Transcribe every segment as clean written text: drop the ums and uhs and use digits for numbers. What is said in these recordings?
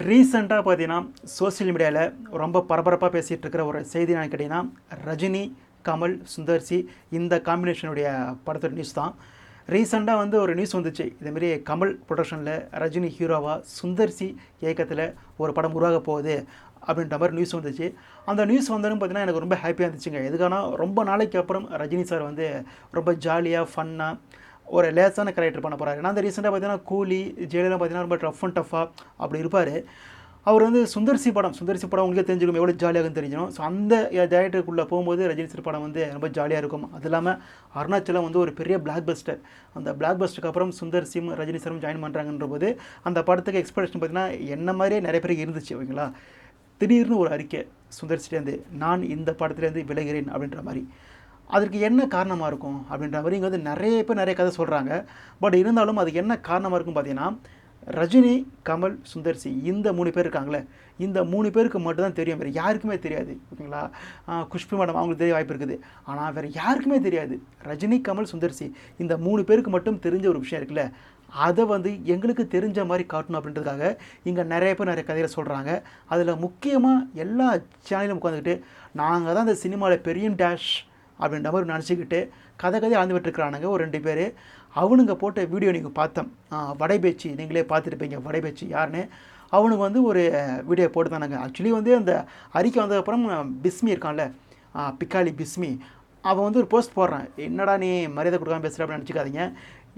ரீசெண்டாக பார்த்தீங்கன்னா சோசியல் மீடியாவில் ரொம்ப பரபரப்பாக பேசிகிட்டு இருக்கிற ஒரு செய்தி நான் கேட்டிங்கன்னா ரஜினி, கமல், சுந்தர்சி இந்த காம்பினேஷனுடைய படத்தோட நியூஸ் தான். ரீசெண்டாக வந்து ஒரு நியூஸ் வந்துச்சு. இதேமாரி கமல் ப்ரொடக்ஷனில் ரஜினி ஹீரோவாக, சுந்தர்சி இயக்கத்தில் ஒரு படம் உருவாக போகுது அப்படின்ற மாதிரி நியூஸ் வந்துச்சு. அந்த நியூஸ் வந்தோன்னு பார்த்தீங்கன்னா எனக்கு ரொம்ப ஹாப்பியாக இருந்துச்சுங்க. எதுக்கானா ரொம்ப நாளைக்கு அப்புறம் ரஜினி சார் வந்து ரொம்ப ஜாலியாக ஃபன்னாக ஒரு லேசான கேரக்டர் பண்ண போகிறாரு. ஏன்னா அந்த ரீசெண்டாக பார்த்தீங்கன்னா கூலி, ஜெயிலெலாம் பார்த்தீங்கன்னா ரொம்ப ரஃப் அண்ட் டஃப்பாக அப்படி இருப்பார். அவர் வந்து சுந்தர்சி படம் உங்களுக்கே தெரிஞ்சுக்கும் எவ்வளோ ஜாலியாகுன்னு தெரிஞ்சிடும். ஸோ அந்த டேரக்டருக்குள்ளே போகும்போது ரஜினி சார் படம் வந்து ரொம்ப ஜாலியாக இருக்கும். அது இல்லாமல் அருணாச்சலம் வந்து ஒரு பெரிய பிளாக் பஸ்டர். அந்த பிளாக் பஸ்டருக்கு அப்புறம் சுந்தர்சியும் ரஜினி சாரும் ஜாயின் பண்ணுறாங்கன்ற போது அந்த படத்துக்கு எக்ஸ்பெக்டேஷன் பார்த்தீங்கன்னா என்ன மாதிரியே நிறைய பேருக்கு இருந்துச்சு. ஓகேங்களா, திடீர்னு ஒரு அறிக்கை சுந்தர்சிட்டேருந்து, நான் இந்த படத்துலேருந்து விலகிறேன் அப்படின்ற மாதிரி. அதற்கு என்ன காரணமாக இருக்கும் அப்படின்ற மாதிரி இங்கே வந்து நிறைய பேர் நிறைய கதை சொல்கிறாங்க. பட் இருந்தாலும் அதுக்கு என்ன காரணமாக இருக்கும் பார்த்தீங்கன்னா, ரஜினி, கமல், சுந்தர்சி இந்த 3 பேர் இருக்காங்களே, இந்த 3 பேருக்கு மட்டும்தான் தெரியும், வேறு யாருக்குமே தெரியாது. ஓகேங்களா, குஷ்பு மேடம் அவங்களுக்கு தெரிய வாய்ப்பு இருக்குது, ஆனால் வேறு யாருக்குமே தெரியாது. ரஜினி, கமல், சுந்தர்சி இந்த 3 பேருக்கு மட்டும் தெரிஞ்ச ஒரு விஷயம் இருக்குல்ல, அதை வந்து எங்களுக்கு தெரிஞ்ச மாதிரி காட்டணும் அப்படின்றதுக்காக இங்கே நிறைய பேர் நிறைய கதையில் சொல்கிறாங்க. அதில் முக்கியமாக எல்லா சேனலும் உட்காந்துக்கிட்டு நாங்கள் தான் இந்த சினிமாவில் பெரிய டேஷ் அப்படின்ற மாதிரி நினச்சிக்கிட்டு கதையை ஆழ்ந்து விட்டுருக்குறானுங்க ஒரு 2 பேர். அவனுங்க போட்ட வீடியோ நீங்கள் பார்த்தோம், வடைபேச்சு நீங்களே பார்த்துருப்பீங்க. வடைபேச்சு யாருன்னு அவனுக்கு வந்து ஒரு வீடியோ போட்டு தானாங்க. ஆக்சுவலி வந்து அந்த அறிக்கை வந்ததுக்கப்புறம் பிஸ்மி இருக்கான்ல, பிக்காலி பிஸ்மி, அவன் வந்து ஒரு போஸ்ட் போடுறான், என்னடா நீ மரியாதை கொடுக்காம பேசுகிற அப்படின்னு நினச்சிக்காதீங்க,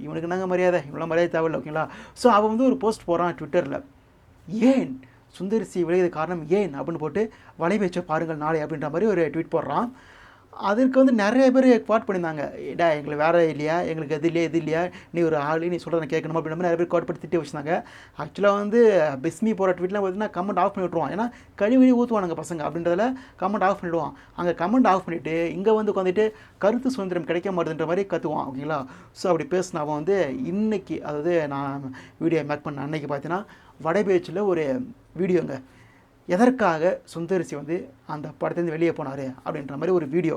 இவனுக்கு நாங்கள் மரியாதை, இவ்வளோ மரியாதை தேவையில்லை. ஓகேங்களா, ஸோ அவன் வந்து ஒரு போஸ்ட் போடுறான் ட்விட்டரில், ஏன் சுந்தர்சி விளையது காரணம் ஏன் அப்படின்னு போட்டு வலைபேச்சை பாருங்கள் நாளை அப்படின்ற மாதிரி ஒரு ட்வீட் போடுறான். அதற்கு வந்து நிறைய பேர் குவாட் பண்ணியிருந்தாங்க, ஏடா எங்களுக்கு வேறு இல்லையா, எங்களுக்கு இது இல்லையா, நீ ஒரு ஆள், நீ சொல்கிறத கேட்கணும் அப்படின்ற மாதிரி நிறைய பேர் குவாட் பண்ணி திட்டி வச்சுருந்தாங்க. ஆக்சுவலாக வந்து பிஸ்மி போகிற ட்வீட்லாம் பார்த்தீங்கன்னா கமெண்ட் ஆஃப் பண்ணி விட்ருவான். ஏன்னா கழுவி ஊற்றுவானுங்க பசங்க அப்படின்றதில் கமெண்ட் ஆஃப் பண்ணிவிடுவான். அங்கே கமெண்ட் ஆஃப் பண்ணிவிட்டு இங்கே வந்து உட்காந்துட்டு கருத்து சுதந்திரம் கிடைக்க மாட்டேன்ற மாதிரி கற்றுவான். ஓகேங்களா, ஸோ அப்படி பேசின அவன் வந்து இன்றைக்கி, அதாவது நான் வீடியோ மேக் பண்ண அன்றைக்கி பார்த்தீங்கன்னா வடைபேச்சில் ஒரு வீடியோங்க, எதற்காக சுந்தர்சி வந்து அந்த படத்துலேருந்து வெளியே போனார் அப்படின்ற மாதிரி ஒரு வீடியோ.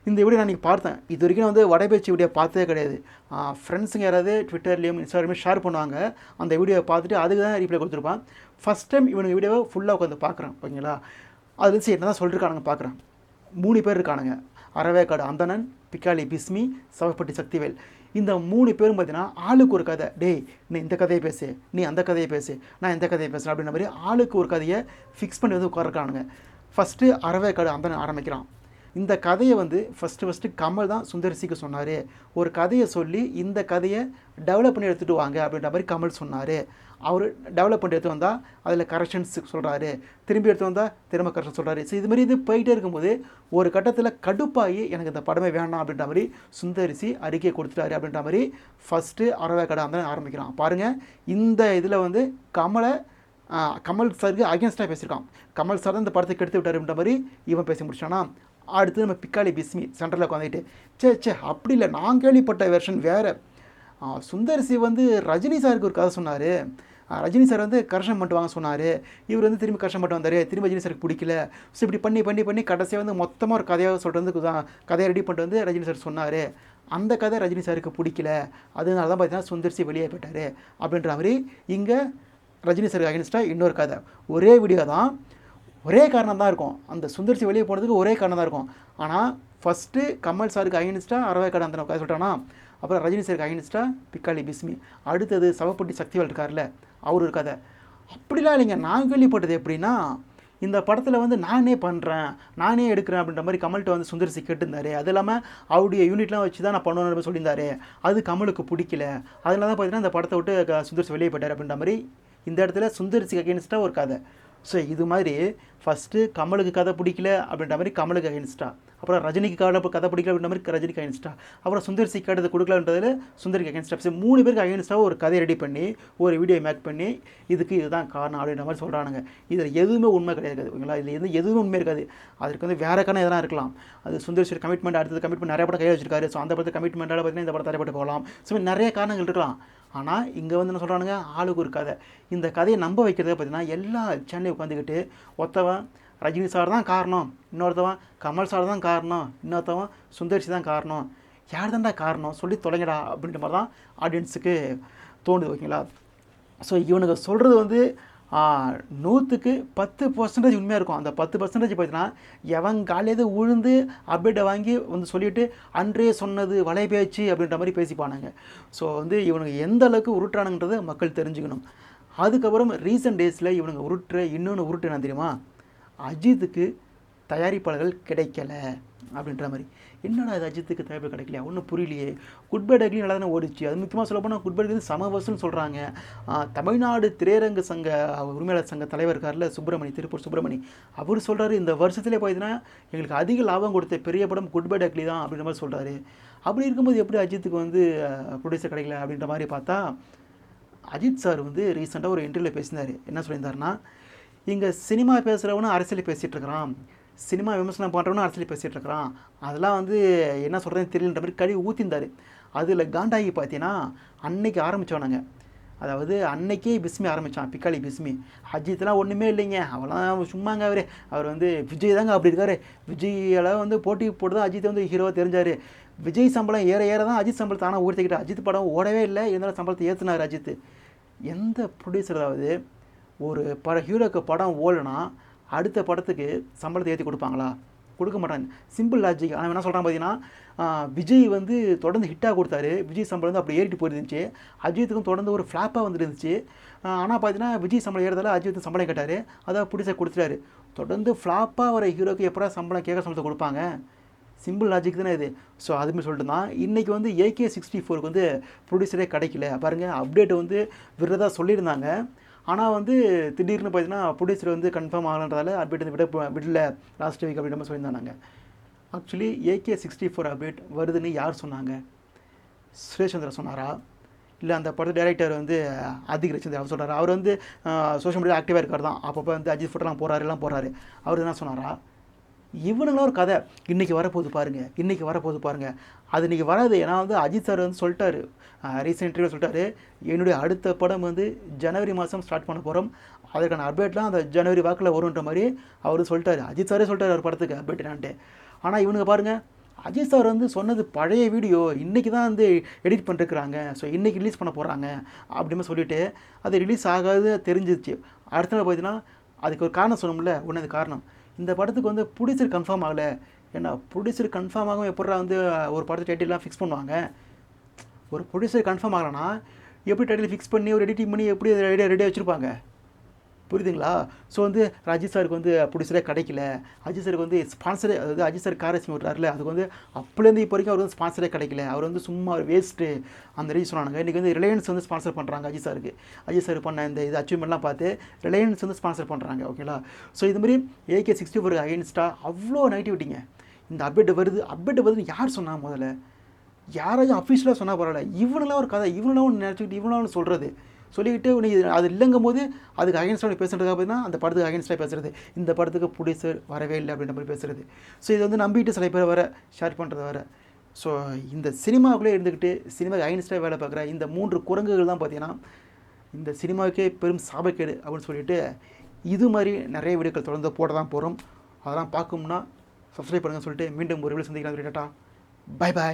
இந்த வீடியோ நான் இன்றைக்கி பார்த்தேன். இது வரைக்கும் வந்து வடைபேச்சு வீடியோ பார்த்ததே கிடையாது. ஃப்ரெண்ட்ஸுங்க யாராவது ட்விட்டர்லேயும் இன்ஸ்டாகிராம்லேயும் ஷேர் பண்ணுவாங்க, அந்த வீடியோவை பார்த்துட்டு அதுக்கு தான் ரீப்ளை கொடுத்துருப்பான். ஃபஸ்ட் டைம் இவனுக்கு வீடியோவை ஃபுல்லாக உட்காந்து பார்க்குறேன். ஓகேங்களா, அது வந்து என்ன தான் சொல்லியிருக்கானுங்க பார்க்குறேன். 3 பேர் இருக்கானுங்க, அறவேக்காடு அந்தணன், பிக்காலி பிஸ்மி, சவப்பட்டி சக்திவேல். இந்த 3 பேரும் பார்த்தீங்கன்னா ஆளுக்கு ஒரு கதை, டேய் நீ இந்த கதையை பேசு, நீ அந்த கதையை பேசு, நான் இந்த கதையை பேசுகிறேன் அப்படின்ற மாதிரி ஆளுக்கு ஒரு கதையை ஃபிக்ஸ் பண்ணி வந்து உட்கார்றானுங்க. ஃபஸ்ட்டு அறவேக்காடு அந்தணன் ஆரம்பிக்கிறான். இந்த கதையை வந்து ஃபஸ்ட்டு கமல் தான் சுந்தர்சிக்கு சொன்னார், ஒரு கதையை சொல்லி இந்த கதையை டெவலப் பண்ணி எடுத்துகிட்டு வாங்க அப்படின்ற மாதிரி கமல் சொன்னார். அவர் டெவலப் பண்ணி எடுத்து வந்தால் அதில் கரெக்ஷன்ஸ் சொல்கிறாரு, திரும்பி எடுத்து வந்தால் திரும்ப கரெக்ஷன் சொல்கிறாரு. ஸோ இது மாதிரி இது போயிட்டே இருக்கும்போது ஒரு கட்டத்தில் கடுப்பாகி எனக்கு இந்த படமே வேணாம் அப்படின்ற மாதிரி சுந்தரிசி அறிக்கை கொடுத்துட்டாரு அப்படின்ற மாதிரி ஃபஸ்ட்டு அறவேக்காடு அந்த ஆரம்பிக்கிறான். பாருங்கள், இந்த இதில் வந்து கமல் சாருக்கு அகேன்ஸ்டாக பேசியிருக்கான். கமல் சார் தான் இந்த படத்தை கெடுத்து விட்டார் அப்படின்ற மாதிரி இவன் பேசி முடிச்சானா. அடுத்து நம்ம பிக்காலி பிஸ்மி சென்டரில் உட்காந்துட்டு, சே அப்படி இல்லை, நான் கேள்விப்பட்ட வெர்ஷன் வேறு, சுந்தர்சி வந்து ரஜினி சாருக்கு ஒரு கதை சொன்னார், ரஜினி சார் வந்து கரெக்ஷன் பண்ணிட்டு வாங்க சொன்னார், இவர் வந்து திரும்பி கரெக்ஷன் பண்ணிட்டு வந்தார், திரும்பி ரஜினி சாருக்கு பிடிக்கல. ஸோ இப்படி பண்ணி கடைசியாக வந்து மொத்தமாக ஒரு கதையாக சொல்லிட்டு வந்து கதையை ரெடி பண்ணிட்டு வந்து ரஜினி சார் சொன்னார், அந்த கதை ரஜினி சாருக்கு பிடிக்கல, அதனால தான் பார்த்தீங்கன்னா சுந்தர்சி வெளியே போயிட்டார் அப்படின்ற மாதிரி இங்கே ரஜினி சாருக்கு அகேன்ஸ்டாக இன்னொரு கதை. ஒரே வீடியோ தான், ஒரே காரணம் தான் இருக்கும், அந்த சுந்தர்சி வெளியே போனதுக்கு ஒரே காரணம் தான் இருக்கும். ஆனால் ஃபஸ்ட்டு கமல் சாருக்கு அகேன்ஸ்டாக அறவேக்காடு அந்த கதை சொல்லிட்டானா, அப்புறம் ரஜினி சாருக்கு அகேன்ஸ்டாக பிக்காலி பிஸ்மி, அடுத்தது சவப்பட்டி சக்திவேல் இருக்கார்ல அவர் ஒரு கதை. அப்படிலாம் இல்லைங்க, நான் கேள்விப்பட்டது எப்படின்னா, இந்த படத்தில் வந்து நானே பண்ணுறேன், நானே எடுக்கிறேன் அப்படின்ற மாதிரி கமல்கிட்ட வந்து சுந்தர்சி கேட்டிருந்தாரு. அது இல்லாமல் அவருடைய யூனிட்லாம் வச்சு தான் நான் பண்ணுவேன்னு சொல்லியிருந்தாரு, அது கமலுக்கு பிடிக்கல, அதனால தான் பார்த்தீங்கன்னா இந்த படத்தை விட்டு சுந்தர்சி வெளியே போயிட்டார் அப்படின்ற மாதிரி இந்த இடத்துல சுந்தர்சிக்கு அகேன்ஸ்டாக ஒரு கதை. ஸோ இது மாதிரி ஃபஸ்ட்டு கமலுக்கு கதை பிடிக்கல அப்படின்ற மாதிரி கமலுக்கு அகேன்ஸ்டா, அப்புறம் ரஜினிக்கு கதை பிடிக்கல அப்படின்ற மாதிரி ரஜினிக்கு அகேன்ஸ்டா, அப்புறம் சுந்தர்சி கேட்டது கொடுக்கலன்றதில் சுந்தரிக்கு அகேன்ஸ்டா. ஸோ 3 பேருக்கு அகேன்ஸ்டாக ஒரு கதையை ரெடி பண்ணி ஒரு வீடியோ மேக் பண்ணி இதுதான் காரணம் அப்படின்ற மாதிரி சொல்கிறானுங்க. இதில் எதுவுமே உண்மை கிடையாது. ஓகேங்களா, இதில் எதுவுமே உண்மை இருக்காது. அதற்கு வந்து வேறு காரணம் எதனா இருக்கலாம். அது சுந்தர்சி கமிட்மெண்ட், அடுத்தது கமிட்மெண்ட் நிறைய படம் கையில் வச்சிருக்காரு, ஸோ அந்த படத்தை கமிட்மெண்ட்டால் பார்த்தீங்கன்னா இந்த படம் தடைப்பட்டு போகலாம். ஸோ நிறைய காரணங்கள் இருக்கலாம். ஆனால் இங்கே வந்து என்ன சொல்கிறானுங்க, ஆளுக்கு ஒரு கதை. இந்த கதையை நம்ப வைக்கிறத பார்த்தீங்கன்னா எல்லா சேனலையும் உட்காந்துக்கிட்டு ஒருத்தவன் ரஜினி சார் தான் காரணம், இன்னொருத்தவன் கமல் சார் தான் காரணம், இன்னொருத்தவன் சுந்தர்சி தான் காரணம், யார் தான்டா காரணம் சொல்லி தொலைங்கடா அப்படின்ற மாதிரி தான் ஆடியன்ஸுக்கு தோணுது. ஓகேங்களா, ஸோ இவனுக்கு சொல்கிறது வந்து 100க்கு 10% உண்மையாக இருக்கும். அந்த 10% பார்த்தீங்கன்னா எவன் காலையிலேருந்து உழுந்து அப்டேட்டை வாங்கி வந்து சொல்லிவிட்டு அன்றே சொன்னது வலை பேச்சு அப்படின்ற மாதிரி பேசிப்பானாங்க. ஸோ வந்து இவனுங்க எந்த அளவுக்கு உருட்டுறானுன்றதை மக்கள் தெரிஞ்சுக்கணும். அதுக்கப்புறம் ரீசெண்ட் டேஸில் இவனுங்க உருட்டுற இன்னொன்று உருட்டு என்ன தெரியுமா, அஜித்துக்கு தயாரிப்பாளர்கள் கிடைக்கல அப்படின்ற மாதிரி. என்னடா இது அஜித்துக்கு தயாரிப்பு கிடைக்கலையா, ஒன்றும் புரியலையே. குட் பை டக்லி நல்லா தானே ஓடிச்சு. அது முக்கியமாக சொல்ல போனால் குட் பை டக்லி சம வசூல்னு சொல்கிறாங்க. தமிழ்நாடு திரையரங்கு சங்க உரிமையாளர் சங்க தலைவர் இருக்கார்ல சுப்பிரமணி, திருப்பூர் சுப்பிரமணி, அவர் சொல்கிறாரு இந்த வருஷத்துலேயே பார்த்தீங்கன்னா எங்களுக்கு அதிக லாபம் கொடுத்த பெரிய படம் குட் பை டக்லி தான் அப்படின்ற மாதிரி சொல்கிறாரு. அப்படி இருக்கும்போது எப்படி அஜித்துக்கு வந்து ப்ரொடியூசர் கிடைக்கல அப்படின்ற மாதிரி பார்த்தா, அஜித் சார் வந்து ரீசெண்டாக ஒரு இன்டர்வியூவில் பேசினார். என்ன சொல்லியிருந்தாருன்னா, இங்கே சினிமா பேசுகிறவனும் அரசியல் பேசிகிட்டு இருக்கிறான், சினிமா விமர்சனம் பண்ணுறவனும் அரசியல் பேசிகிட்டு இருக்கிறான், அதெல்லாம் வந்து என்ன சொல்கிறேன்னு தெரியலன்ற மாதிரி கழுவி ஊற்றிருந்தார். அதில் காண்டாகி பார்த்தீங்கன்னா அன்னைக்கு ஆரம்பித்தவனாங்க, அதாவது அன்னைக்கே பிஸ்மி ஆரம்பித்தான், பிக்காளி பிஸ்மி. அஜித்லாம் ஒன்றுமே இல்லைங்க, அவெல்லாம் சும்மாங்க, அவர் வந்து விஜய் தாங்க அப்படி இருக்கார், விஜயால் வந்து போட்டி போட்டு தான் அஜித் வந்து ஹீரோவாக தெரிஞ்சார். விஜய் சம்பளம் ஏற ஏற தான் அஜித் சம்பளத்தை ஆனால் ஊற்றிக்கிட்டார். அஜித் படம் ஓடவே இல்லை, இருந்தாலும் சம்பளத்தை ஏற்றினார் அஜித். எந்த ப்ரொடியூசர் அதாவது ஒரு ஹீரோக்கு படம் ஓடலைன்னா அடுத்த படத்துக்கு சம்பளத்தை ஏற்றி கொடுப்பாங்களா? கொடுக்க மாட்டாங்க. Simple logic. ஆனால் என்ன சொல்கிறான் பார்த்தீங்கன்னா, விஜய் வந்து தொடர்ந்து ஹிட்டாக கொடுத்தாரு, விஜய் சம்பளம் வந்து அப்படி ஏறிட்டு போயிருந்துச்சு. அஜித்துக்கும் தொடர்ந்து ஒரு ஃப்ளாப்பாக வந்துருந்துச்சு. ஆனால் பார்த்தீங்கன்னா விஜய் சம்பளம் ஏறதால அஜித் சம்பளம் கேட்டார், அதான் பிடிச்ச கொடுத்துட்டாரு. தொடர்ந்து ஃப்ளாப்பாக வர ஹீரோக்கு எப்படா சம்பளம் கேட்க சம்பளத்தை கொடுப்பாங்க? சிம்பிள் லாஜிக் தானே இது. ஸோ அதுமாதிரி சொல்லிட்டு தான் இன்றைக்கி வந்து AK64க்கு வந்து ப்ரொடியூசரே கிடைக்கல. பாருங்கள், அப்டேட் வந்து விடுறதா சொல்லியிருந்தாங்க. ஆனால் வந்து திடீர்னு பார்த்தீங்கன்னா ப்ரொடியூசர் வந்து கன்ஃபார்ம் ஆகலன்றதால அப்டேட் விடல லாஸ்ட் வீக் அப்படின்ற மாதிரி சொல்லியிருந்தாங்க. ஆக்சுவலி AK64 அப்டேட் வருதுன்னு யார் சொன்னாங்க? சுரேஷ் சந்திரா சொன்னாரா? இல்லை அந்த படத்து டைரக்டர் வந்து அதிக் ரச்சந்திரன் அவர் சொல்கிறார். அவர் வந்து சோஷியல் மீடியா ஆக்டிவாக இருக்கார் தான், அப்பப்போ வந்து அஜித் ஃபோட்டோலாம் போகிறாரு. அவர் என்ன சொன்னாரா? இவனுங்களாம் ஒரு கதை இன்றைக்கி வரப்போகுது பாருங்கள், இன்றைக்கி வரப்போகுது பாருங்கள். அது இன்றைக்கி வராது. ஏன்னா வந்து அஜித் சார் வந்து சொல்லிட்டாரு, ரீசெண்ட் இன்டர்வியூ சொல்லிட்டாரு, என்னுடைய அடுத்த படம் வந்து ஜனவரி மாதம் ஸ்டார்ட் பண்ண போகிறோம், அதுக்கான அப்டேட்லாம் அந்த ஜனவரி வாக்கில் வரும்ன்ற மாதிரி அவர் சொல்லிட்டாரு. அஜித் சாரே சொல்லிட்டாரு அவர் படத்துக்கு அப்டேட் என்னான்ட்டு. ஆனால் இவனுங்க பாருங்கள், அஜித் சார் வந்து சொன்னது பழைய வீடியோ இன்றைக்கி தான் வந்து எடிட் பண்ணிருக்கிறாங்க, ஸோ இன்றைக்கி ரிலீஸ் பண்ண போகிறாங்க அப்படின்னு சொல்லிவிட்டு அது ரிலீஸ் ஆகாது தெரிஞ்சிச்சு. அடுத்த நாள் பார்த்தீங்கன்னா அதுக்கு ஒரு காரணம் சொன்னோம்ல, ஒன்று காரணம் இந்த படத்துக்கு வந்து ப்ரொடியூசர் கன்ஃபார்ம் ஆகலை. ஏன்னா ப்ரொடியூசர் கன்ஃபார்ம் ஆகும் எப்படா வந்து ஒரு படத்து டைட்டில்லாம் ஃபிக்ஸ் பண்ணுவாங்க? ஒரு ப்ரொடியூசர் கன்ஃபார்ம் ஆகலைன்னா எப்படி டைட்டில் ஃபிக்ஸ் பண்ணி ஒரு எடிட்டிங் பண்ணி எப்படி ரெடியாக வச்சுருப்பாங்க? புரியுதுங்களா? ஸோ வந்து அஜித் சாருக்கு வந்து ப்ரொடியூசரே கிடைக்கல. அஜித் சாருக்கு வந்து ஸ்பான்சரே, அதாவது அஜித் சார் காரசி விட்றாருல, அதுக்கு வந்து அப்போலேருந்து இப்போ வரைக்கும் அவர் வந்து ஸ்பான்சரே கிடைக்கல. அவர் வந்து சும்மா வேஸ்ட்டு அந்த ரீச் சொன்னாங்க. இன்றைக்கி வந்து ரிலையன்ஸ் வந்து ஸ்பான்சர் பண்ணுறாங்க அஜித் சாருக்கு. அஜித் சார் பண்ண இந்த இது அச்சீவ்மெண்ட்லாம் பார்த்து ரிலையன்ஸ் வந்து ஸ்பான்சர் பண்ணுறாங்க. ஓகேங்களா? ஸோ இதுமாதிரி AK64 அகைன்ஸ்டாக அவ்வளோ நெகட்டிவிட்டிங்க. இந்த அப்டேட் வருதுன்னு யார் சொன்னால்? முதல்ல யாராச்சும் அஃபிஷியலாக சொன்னால் பரவாயில்ல, இவனெல்லாம் ஒரு கதை, இவனெல்லாம் ஒன்று நினச்சிக்கிட்டு இவனெல்லாம் சொல்கிறது சொல்லிக்கிட்டு நீ அது இல்லைங்கும் போது அதுக்கு அகைன்ஸ்டாக பேசுகிறதுக்காக பார்த்தீங்கன்னா அந்த படத்துக்கு அகைன்ஸ்டாக பேசுகிறது, இந்த படத்துக்கு ப்ரொடியூசர் வரவே இல்லை அப்படின்ற மாதிரி பேசுகிறது. ஸோ இது வந்து நம்பிட்டு சில பேர் வர ஷேர் பண்ணுறது வர. ஸோ இந்த சினிமாவுக்குள்ளே இருந்துக்கிட்டு சினிமாவுக்கு அகைன்ஸ்டாக வேலை பார்க்குற இந்த 3 குரங்குகள் தான் பார்த்தீங்கன்னா இந்த சினிமாவுக்கே பெரும் சாபக்கேடு அப்படின்னு சொல்லிட்டு இது மாதிரி நிறைய வீடியோக்கள் தொடர்ந்து போட தான் போகிறோம். அதெல்லாம் பார்க்கணும்னா சப்ஸ்கிரைப் பண்ணுங்கன்னு சொல்லிட்டு மீண்டும் ஒரு வீடியோ சந்திக்கலாம். Tata, bye bye.